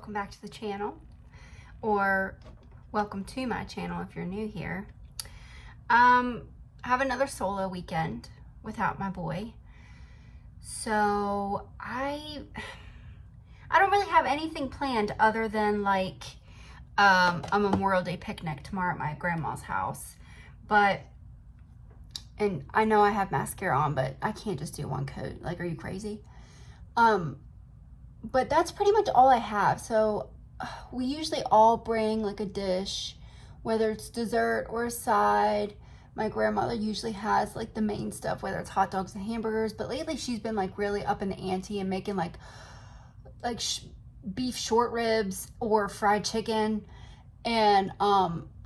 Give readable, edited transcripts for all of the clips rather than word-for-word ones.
welcome back to the channel, or welcome to my channel if you're new here. I have another solo weekend without my boy, so I don't really have anything planned other than like a Memorial Day picnic tomorrow at my grandma's house. And I know I have mascara on, but I can't just do one coat. Like, are you crazy? But that's pretty much all I have. So we usually all bring like a dish, whether it's dessert or a side. My grandmother usually has like the main stuff, whether it's hot dogs and hamburgers. But lately she's been like really up in the ante and making like beef short ribs or fried chicken. And,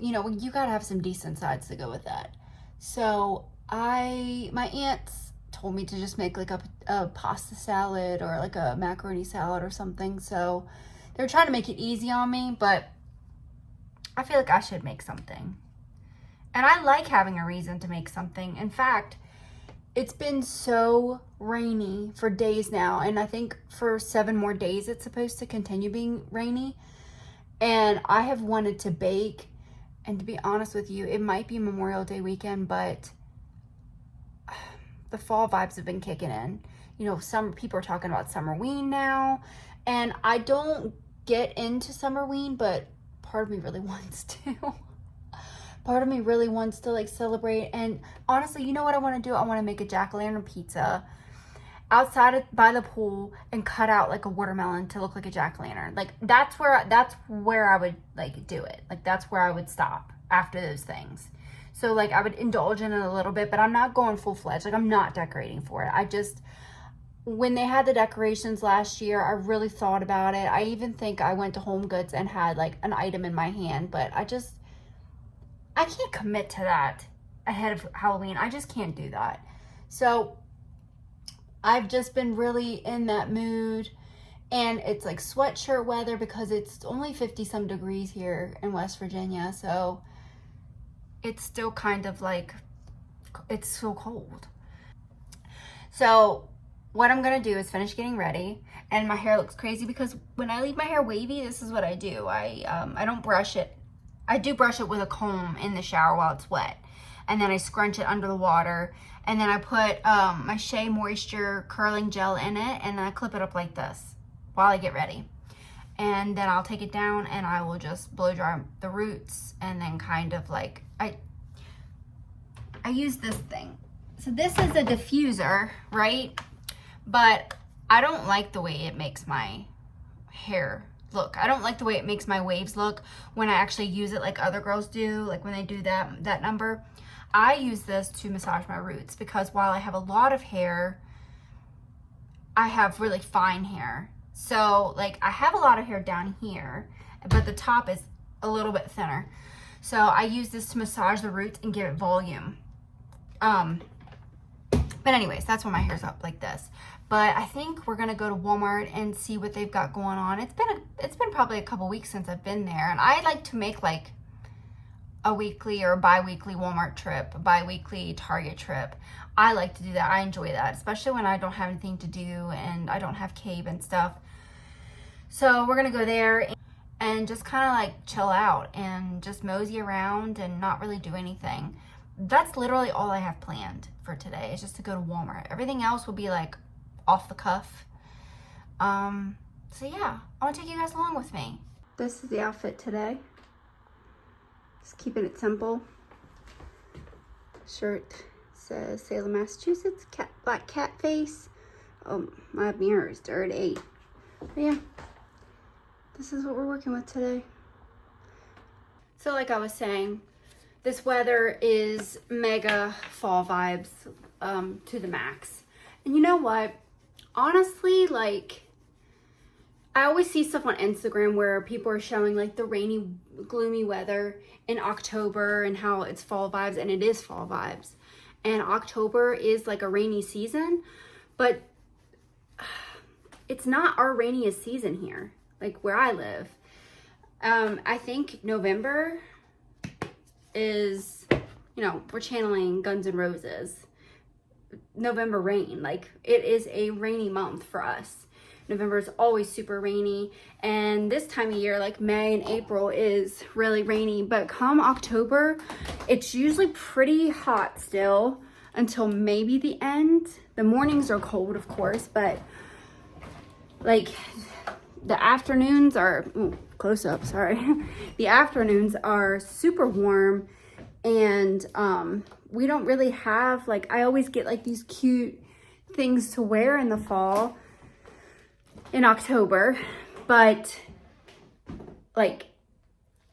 you know, you gotta have some decent sides to go with that. So my aunts told me to just make like a pasta salad or like a macaroni salad or something. So they're trying to make it easy on me, but I feel like I should make something. And I like having a reason to make something. In fact, it's been so rainy for days now, and I think for 7 more days it's supposed to continue being rainy. And I have wanted to bake, and to be honest with you, it might be Memorial Day weekend, but the fall vibes have been kicking in. You know, some people are talking about Summerween now, and I don't get into Summerween, but part of me really wants to. Part of me really wants to like celebrate. And honestly, you know what I want to do? I want to make a jack-o'-lantern pizza outside by the pool and cut out like a watermelon to look like a jack-o'-lantern. Like that's where I would like do it. Like that's where I would stop after those things. So like I would indulge in it a little bit, but I'm not going full-fledged. Like I'm not decorating for it. When they had the decorations last year, I really thought about it. I even think I went to Home Goods and had like an item in my hand, but I can't commit to that ahead of Halloween. I just can't do that. So I've just been really in that mood, and it's like sweatshirt weather because it's only 50 some degrees here in West Virginia. So it's still kind of like, it's so cold. So what I'm gonna do is finish getting ready, and my hair looks crazy because when I leave my hair wavy, this is what I do. I don't brush it. I do brush it with a comb in the shower while it's wet, and then I scrunch it under the water, and then I put my Shea Moisture curling gel in it, and then I clip it up like this while I get ready. And then I'll take it down and I will just blow dry the roots, and then kind of like, I use this thing. So this is a diffuser, right? But I don't like the way it makes my hair look. I don't like the way it makes my waves look when I actually use it like other girls do, like when they do that number. I use this to massage my roots because while I have a lot of hair, I have really fine hair. So like I have a lot of hair down here, but the top is a little bit thinner. So I use this to massage the roots and give it volume. But anyways, that's why my hair's up like this. But I think we're gonna go to Walmart and see what they've got going on. It's been probably a couple weeks since I've been there, and I like to make like a weekly or bi-weekly Walmart trip, a bi-weekly Target trip. I like to do that. I enjoy that, especially when I don't have anything to do and I don't have Cabe and stuff. So we're gonna go there and just kind of like chill out and just mosey around and not really do anything. That's literally all I have planned for today, is just to go to Walmart. Everything else will be like off the cuff. So yeah, I want to take you guys along with me. This is the outfit today. Just keeping it simple. Shirt says Salem, Massachusetts, black cat face. Oh, my mirror is dirty. But yeah, this is what we're working with today. So like I was saying, this weather is mega fall vibes to the max. And you know what? Honestly, like, I always see stuff on Instagram where people are showing like the rainy, gloomy weather in October and how it's fall vibes, and it is fall vibes. And October is like a rainy season, but it's not our rainiest season here, like where I live. I think November is, you know, we're channeling Guns N' Roses. November rain, like it is a rainy month for us. November is always super rainy. And this time of year, like May and April, is really rainy. But come October, it's usually pretty hot still until maybe the end. The mornings are cold, of course, but like the afternoons are, ooh, close up, sorry. The afternoons are super warm, and we don't really have, like, I always get like these cute things to wear in the fall in October, but like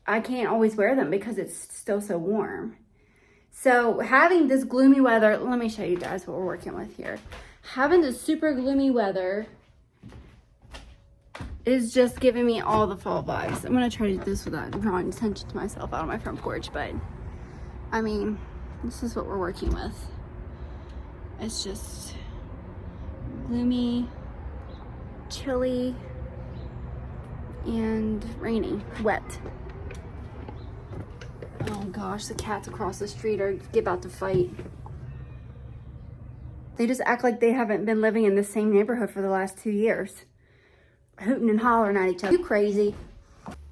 I can't always wear them because it's still so warm. So having this gloomy weather, let me show you guys what we're working with here. Having this super gloomy weather is just giving me all the fall vibes. I'm gonna try to do this without drawing attention to myself out on my front porch, but I mean, this is what we're working with. It's just gloomy, chilly, and rainy, wet. Oh gosh, the cats across the street are about to fight. They just act like they haven't been living in the same neighborhood for the last 2 years. Hooting and hollering at each other. You crazy.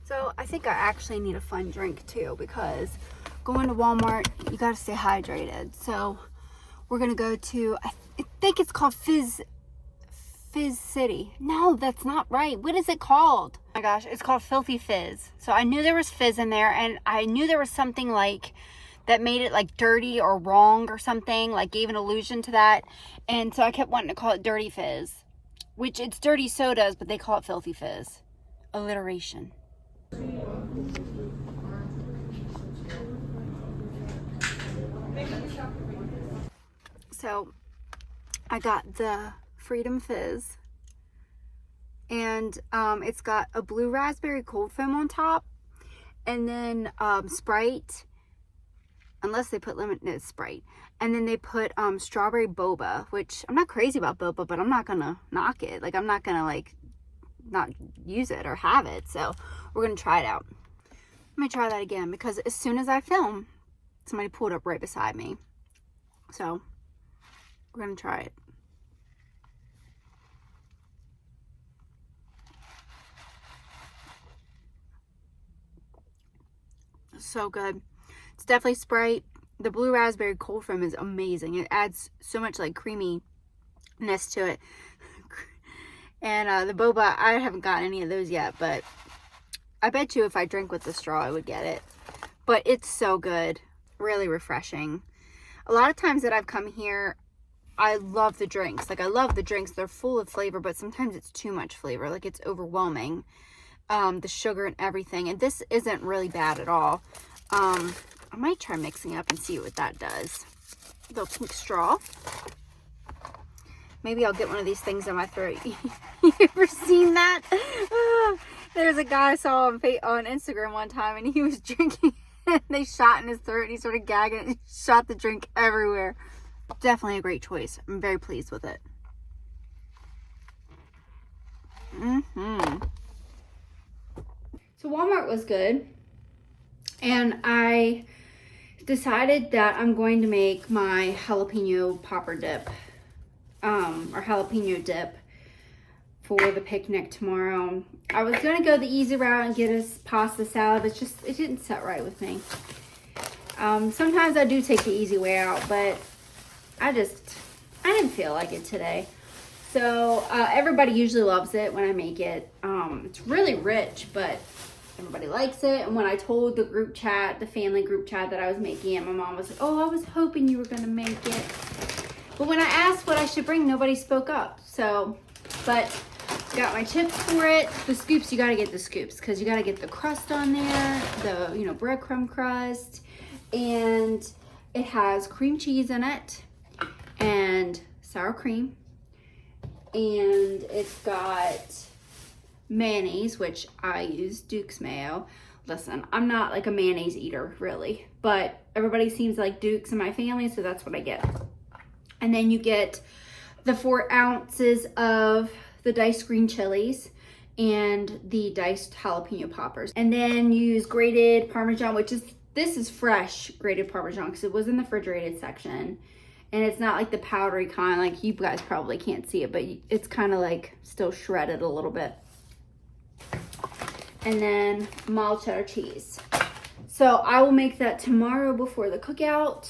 So I think I actually need a fun drink too, because going to Walmart, you gotta stay hydrated. So we're gonna go to, I think it's called Fizz City. No, that's not right. What is it called? Oh my gosh, it's called Filthy Fizz. So I knew there was fizz in there, and I knew there was something like that made it like dirty or wrong or something, like gave an allusion to that. And so I kept wanting to call it Dirty Fizz, which it's dirty sodas, but they call it Filthy Fizz. Alliteration. So I got the Freedom Fizz, and it's got a blue raspberry cold foam on top, and then Sprite, unless they put lemon, no, Sprite, and then they put strawberry boba, which I'm not crazy about boba, but I'm not gonna knock it. Like, I'm not gonna like not use it or have it. So we're gonna try it out. Let me try that again, because as soon as I film, somebody pulled up right beside me. So we're gonna try it. So good. It's definitely Sprite. The blue raspberry cold foam is amazing. It adds so much like creaminess to it. And the boba, I haven't gotten any of those yet, but I bet you if I drink with the straw, I would get it. But it's so good. Really refreshing. A lot of times that I've come here, I love the drinks. Like, I love the drinks. They're full of flavor, but sometimes it's too much flavor. Like, it's overwhelming. The sugar and everything. And this isn't really bad at all. I might try mixing up and see what that does. The pink straw. Maybe I'll get one of these things in my throat. You ever seen that? There's a guy I saw on Instagram one time, and he was drinking, and they shot in his throat, and he started gagging, and he shot the drink everywhere. Definitely a great choice. I'm very pleased with it. So Walmart was good, and I decided that I'm going to make my jalapeno popper dip, or jalapeno dip for the picnic tomorrow. I was going to go the easy route and get us pasta salad, but it didn't set right with me. Sometimes I do take the easy way out, but I didn't feel like it today. So everybody usually loves it when I make it. It's really rich, but everybody likes it. And when I told the group chat, the family group chat, that I was making it, my mom was like, oh, I was hoping you were going to make it. But when I asked what I should bring, nobody spoke up. So, but got my chips for it. The scoops, you got to get the scoops, because you got to get the crust on there, the, breadcrumb crust. And it has cream cheese in it and sour cream. And it's got mayonnaise, which I use Duke's mayo. Listen, I'm not like a mayonnaise eater, really, but everybody seems to like Duke's in my family, so that's what I get. And then you get the 4 ounces of the diced green chilies and the diced jalapeno poppers. And then you use grated Parmesan, this is fresh grated Parmesan, because it was in the refrigerated section. And it's not like the powdery kind, like you guys probably can't see it, but it's kind of like still shredded a little bit. And then mild cheddar cheese. So I will make that tomorrow before the cookout.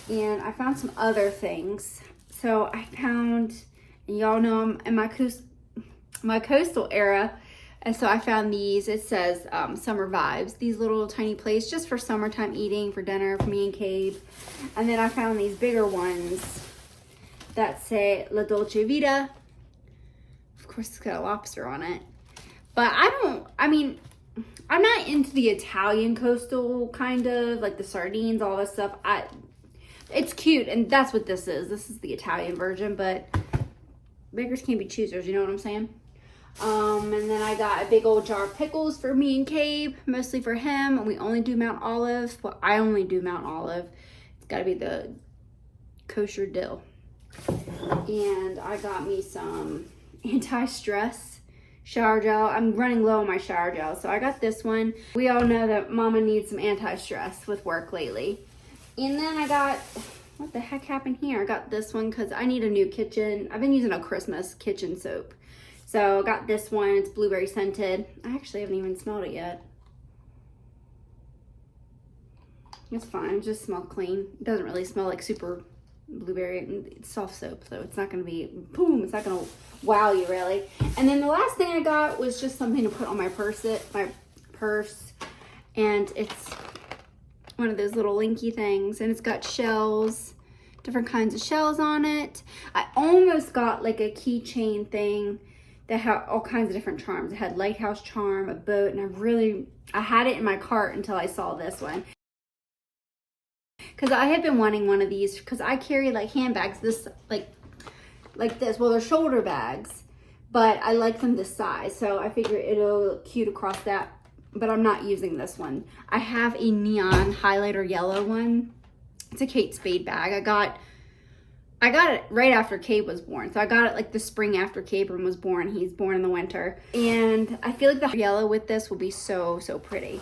And I found some other things. So I found, and y'all know I'm in my coastal era. And so I found these. It says summer vibes. These little tiny plates just for summertime eating, for dinner, for me and Cabe. And then I found these bigger ones that say La Dolce Vita. Of course, it's got a lobster on it. But I'm not into the Italian coastal kind of, like the sardines, all this stuff. It's cute, and that's what this is. This is the Italian version, but beggars can't be choosers, you know what I'm saying? And then I got a big old jar of pickles for me and Cabe, mostly for him. And we only do Mount Olive. Well, I only do Mount Olive. It's got to be the kosher dill. And I got me some anti-stress shower gel. I'm running low on my shower gel, so I got this one. We all know that Mama needs some anti-stress with work lately. And then I got, what the heck happened here? I got this one because I need a new kitchen. I've been using a Christmas kitchen soap. So I got this one. It's blueberry scented. I actually haven't even smelled it yet. It's fine. It just smells clean. It doesn't really smell like super blueberry. It's soft soap, so it's not going to be, boom, it's not going to wow you really. And then the last thing I got was just something to put on my purse. And it's one of those little linky things. And it's got shells, different kinds of shells on it. I almost got like a keychain thing that had all kinds of different charms. It had lighthouse charm, a boat, and I had it in my cart until I saw this one. Because I have been wanting one of these because I carry like handbags this like this. Well, they're shoulder bags, but I like them this size. So I figure it'll look cute across that, but I'm not using this one. I have a neon highlighter yellow one. It's a Kate Spade bag. I got it right after Cabe was born. So I got it like the spring after Cabe was born. He's born in the winter. And I feel like the yellow with this will be so, so pretty.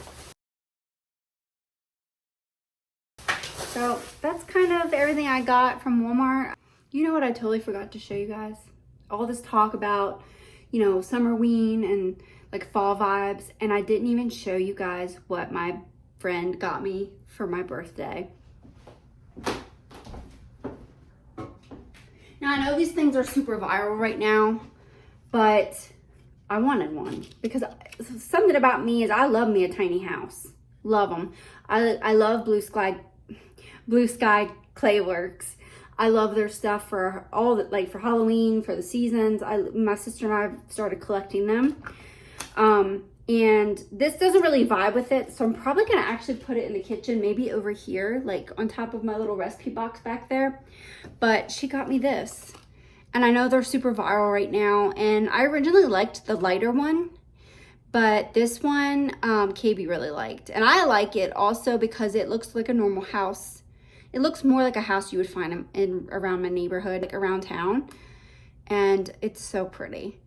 So that's kind of everything I got from Walmart. You know what I totally forgot to show you guys? All this talk about, you know, Summerween and like fall vibes. And I didn't even show you guys what my friend got me for my birthday. Now, I know these things are super viral right now, but I wanted one because something about me is I love me a tiny house. Love them. I love Blue Sky Clayworks. I love their stuff for all the, like for Halloween, for the seasons. My sister and I have started collecting them. And this doesn't really vibe with it, so I'm probably gonna actually put it in the kitchen, maybe over here, like on top of my little recipe box back there. But she got me this, and I know they're super viral right now, and I originally liked the lighter one, but this one, KB really liked. And I like it also because it looks like a normal house. It looks more like a house you would find around my neighborhood, like around town, and it's so pretty.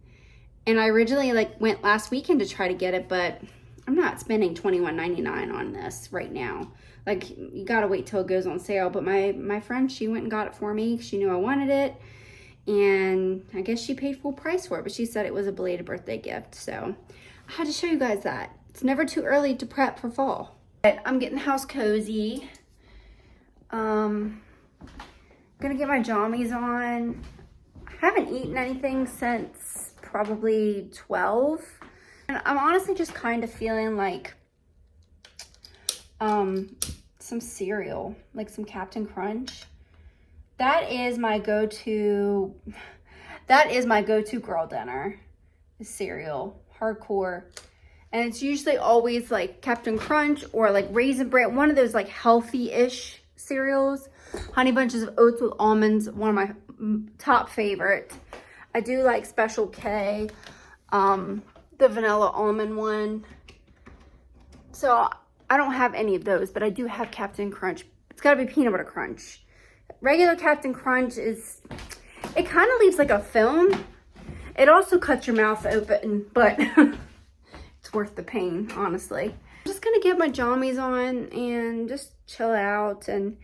And I originally went last weekend to try to get it, but I'm not spending $21.99 on this right now. Like, you gotta wait till it goes on sale. But my friend, she went and got it for me. She knew I wanted it, and I guess she paid full price for it, but she said it was a belated birthday gift. So I had to show you guys that. It's never too early to prep for fall. But I'm getting the house cozy. Gonna get my jammies on. I haven't eaten anything since probably 12, and I'm honestly just kind of feeling like some cereal, like some Captain Crunch. That is my go-to girl dinner, is cereal, hardcore. And it's usually always like Captain Crunch or like Raisin Bran, one of those like healthy-ish cereals. Honey Bunches of Oats with almonds, one of my top favorite. I do like Special K, the vanilla almond one. So I don't have any of those, but I do have Captain Crunch. It's gotta be peanut butter crunch. Regular Captain Crunch it kind of leaves like a film. It also cuts your mouth open, but it's worth the pain, honestly. I'm just gonna get my jammies on and just chill out. And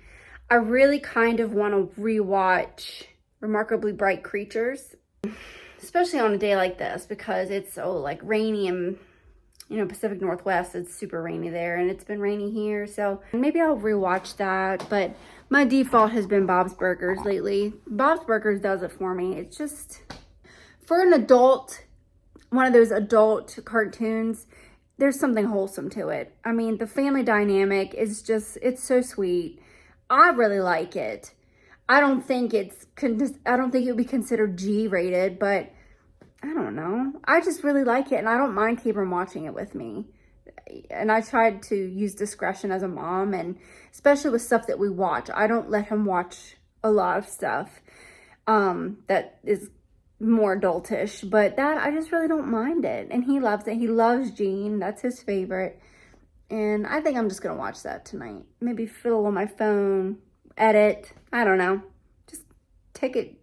I really kind of want to rewatch Remarkably Bright Creatures, especially on a day like this because it's so like rainy and, you know, Pacific Northwest, it's super rainy there and it's been rainy here. So maybe I'll rewatch that, but my default has been Bob's Burgers lately. Bob's Burgers does it for me. It's just, for an adult, one of those adult cartoons, there's something wholesome to it. I mean, the family dynamic is just, it's so sweet. I really like it. I don't think it would be considered G-rated, but I don't know. I just really like it, and I don't mind Cabram watching it with me. And I tried to use discretion as a mom, and especially with stuff that we watch. I don't let him watch a lot of stuff that is more adultish, but that I just really don't mind it. And he loves it. He loves Gene. That's his favorite. And I think I'm just going to watch that tonight. Maybe fiddle on my phone, edit. I don't know. Just take it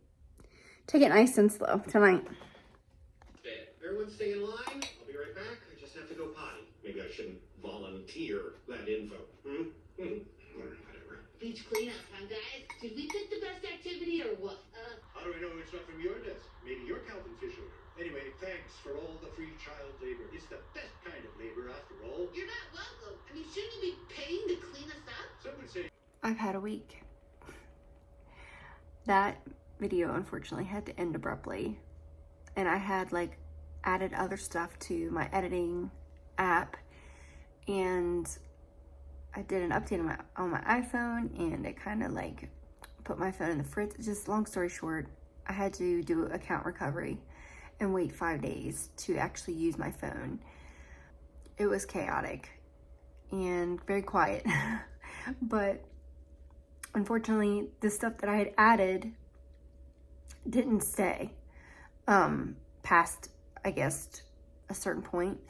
nice and slow tonight. Everyone stay in line. I'll be right back. I just have to go potty. Maybe I shouldn't volunteer that info. Whatever. Beach cleanup, huh, guys? Did we pick the best activity or what? How do I know it's not from your desk? Maybe you're counting tissue. Anyway, thanks for all the free child labor. It's the best kind of labor, after all. You're not welcome. I mean, shouldn't you be paying to clean us up? Some would say I've had a week. That video unfortunately had to end abruptly. And I had like added other stuff to my editing app. And I did an update on my iPhone, and it kind of like put my phone in the fridge. Just long story short, I had to do account recovery and wait 5 days to actually use my phone. It was chaotic and very quiet. But unfortunately, the stuff that I had added didn't stay past, I guess, a certain point.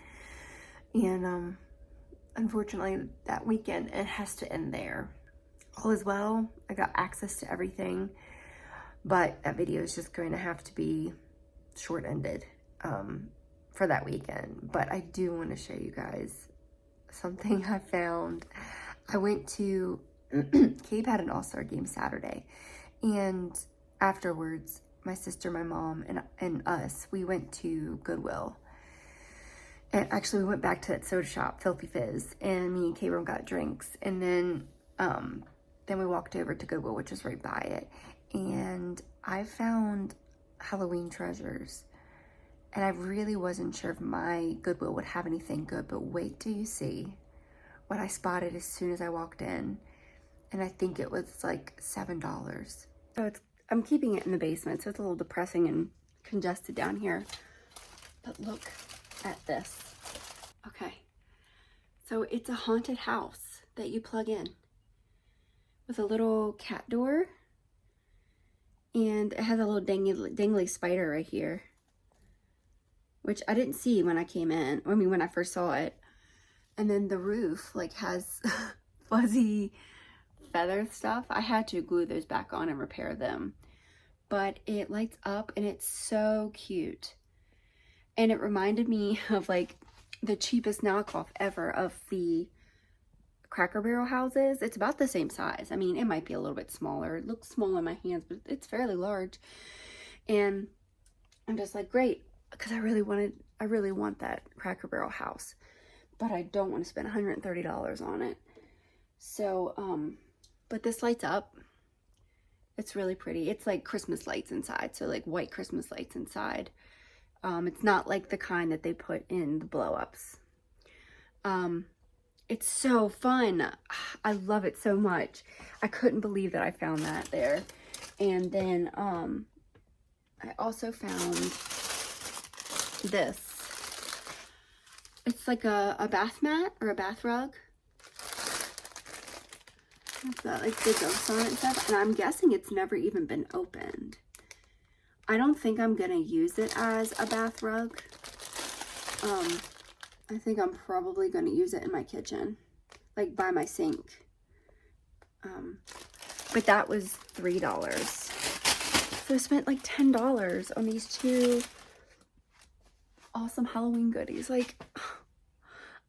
And unfortunately, that weekend, it has to end there. All is well. I got access to everything, but that video is just going to have to be short-ended for that weekend. But I do want to show you guys something I found. I went to, Cabe had an all-star game Saturday, and afterwards, my sister, my mom, and us, we went to Goodwill. And actually, we went back to that soda shop, Filthy Fizz, and me and Cabram got drinks. And then we walked over to Goodwill, which is right by it. And I found Halloween treasures. And I really wasn't sure if my Goodwill would have anything good, but wait till you see what I spotted as soon as I walked in. And I think it was like $7. So I'm keeping it in the basement, so it's a little depressing and congested down here. But look at this. Okay, so it's a haunted house that you plug in with a little cat door, and it has a little dangly spider right here, which I didn't see when I came in. I mean, when I first saw it. And then the roof like has fuzzy feather stuff. I had to glue those back on and repair them, but it lights up and it's so cute. And it reminded me of like the cheapest knockoff ever of the Cracker Barrel houses. It's about the same size. I mean, it might be a little bit smaller. It looks small in my hands, but it's fairly large. And I'm just like, great, because I really want that Cracker Barrel house, but I don't want to spend $130 on it. So, but this lights up. It's really pretty. It's like Christmas lights inside. So like white Christmas lights inside. It's not like the kind that they put in the blow-ups. It's so fun. I love it so much. I couldn't believe that I found that there. And then I also found this. It's like a bath mat or a bath rug. It's got like the ghosts on it and stuff. And I'm guessing it's never even been opened. I don't think I'm gonna use it as a bath rug. I think I'm probably gonna use it in my kitchen, like by my sink. But that was $3. So I spent like $10 on these two awesome Halloween goodies. Like,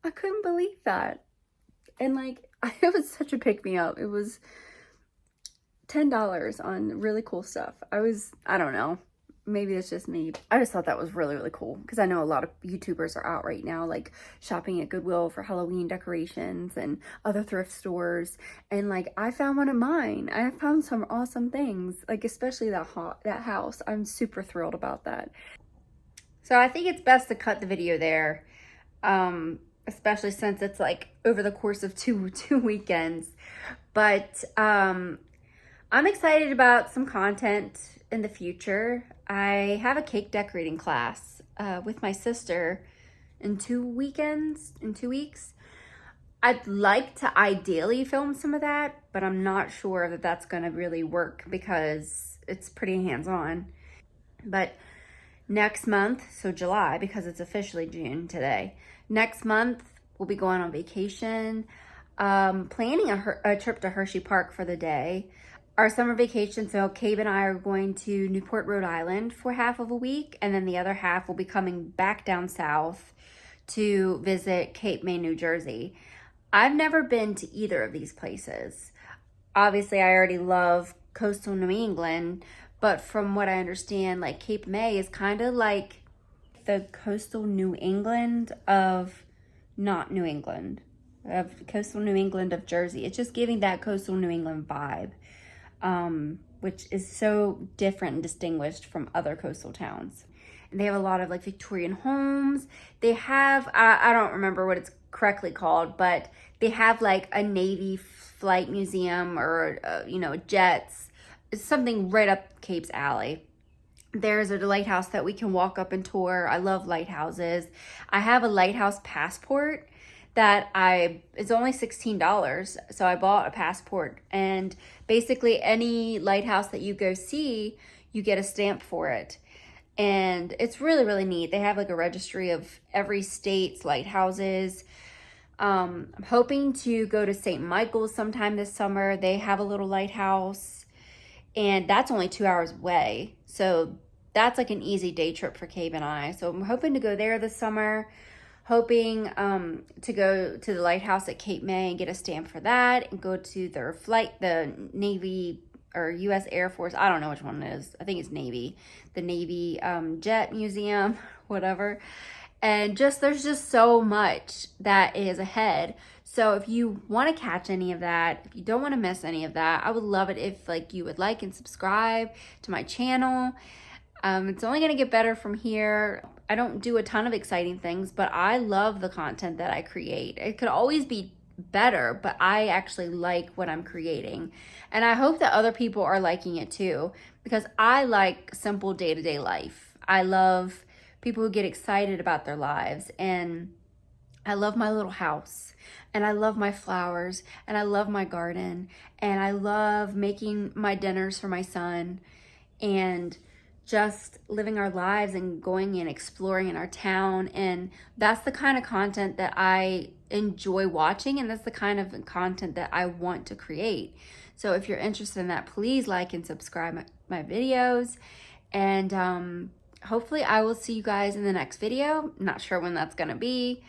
I couldn't believe that. And like, it was such a pick-me-up. It was $10 on really cool stuff. I don't know. Maybe it's just me. I just thought that was really, really cool because I know a lot of YouTubers are out right now, like shopping at Goodwill for Halloween decorations and other thrift stores. And like, I found one of mine. I found some awesome things, like especially that house. I'm super thrilled about that. So I think it's best to cut the video there, especially since it's like over the course of two weekends. But I'm excited about some content in the future. I have a cake decorating class with my sister in 2 weeks. I'd like to ideally film some of that, but I'm not sure that that's going to really work because it's pretty hands-on. But next month, so July, because it's officially June today, next month we'll be going on vacation, planning a trip to Hershey Park for the day. Our summer vacation, so Cabe and I are going to Newport, Rhode Island for half of a week, and then the other half will be coming back down south to visit Cape May, New Jersey. I've never been to either of these places. Obviously, I already love coastal New England, but from what I understand, like Cape May is kind of like the coastal New England of not New England, of coastal New England of Jersey. It's just giving that coastal New England vibe. Which is so different and distinguished from other coastal towns. And they have a lot of like Victorian homes. They have, I don't remember what it's correctly called, but they have like a Navy flight museum or, jets. It's something right up Cape's alley. There's a lighthouse that we can walk up and tour. I love lighthouses. I have a lighthouse passport that it's only $16. So I bought a passport, and basically any lighthouse that you go see, you get a stamp for it. And it's really, really neat. They have like a registry of every state's lighthouses. I'm hoping to go to St. Michael's sometime this summer. They have a little lighthouse, and that's only 2 hours away. So that's like an easy day trip for Cabe and I. So I'm hoping to go there this summer. Hoping to go to the lighthouse at Cape May and get a stamp for that, and go to their flight, the Navy or U.S. Air Force, I don't know which one it is. I think it's Navy, the Navy Jet Museum, whatever. And there's just so much that is ahead. So if you want to catch any of that, if you don't want to miss any of that, I would love it if you would like and subscribe to my channel. It's only going to get better from here. I don't do a ton of exciting things, but I love the content that I create. It could always be better, but I actually like what I'm creating. And I hope that other people are liking it too, because I like simple day-to-day life. I love people who get excited about their lives, and I love my little house, and I love my flowers, and I love my garden, and I love making my dinners for my son, and just living our lives and going and exploring in our town. And that's the kind of content that I enjoy watching, and that's the kind of content that I want to create. So if you're interested in that, please like and subscribe my videos, and hopefully I will see you guys in the next video. I'm not sure when that's gonna be.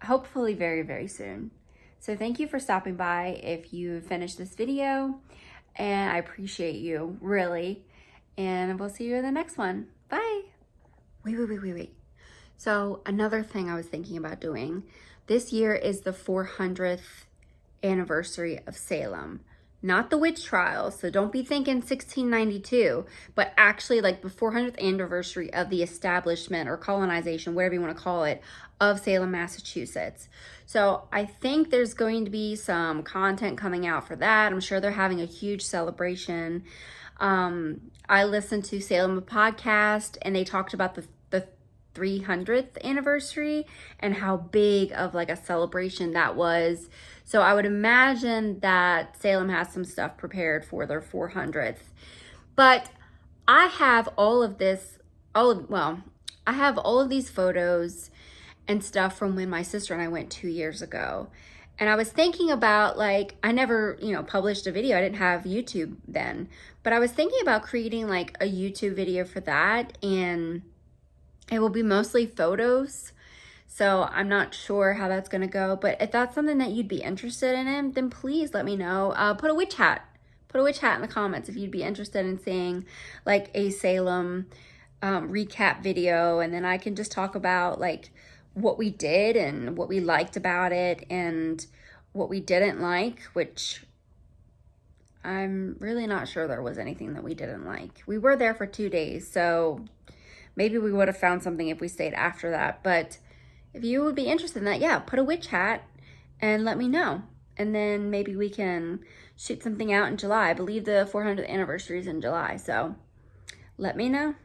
Hopefully very, very soon. So thank you for stopping by if you finished this video, and I appreciate you, really. And we'll see you in the next one. Bye. Wait. So another thing I was thinking about doing, this year is the 400th anniversary of Salem. Not the witch trials, so don't be thinking 1692, but actually like the 400th anniversary of the establishment or colonization, whatever you want to call it, of Salem, Massachusetts. So I think there's going to be some content coming out for that. I'm sure they're having a huge celebration. I listened to Salem podcast, and they talked about the 300th anniversary and how big of like a celebration that was. So I would imagine that Salem has some stuff prepared for their 400th. But I have all of these photos and stuff from when my sister and I went 2 years ago. And I was thinking about, like, I never, published a video. I didn't have YouTube then. But I was thinking about creating, like, a YouTube video for that. And it will be mostly photos. So I'm not sure how that's going to go. But if that's something that you'd be interested in, then please let me know. Put a witch hat Put a witch hat in the comments if you'd be interested in seeing like a Salem recap video, and then I can just talk about like what we did and what we liked about it and what we didn't like, which I'm really not sure there was anything that we didn't like. We were there for 2 days, so maybe we would have found something if we stayed after that. But if you would be interested in that, yeah, put a witch hat and let me know. And then maybe we can shoot something out in July. I believe the 400th anniversary is in July, so let me know.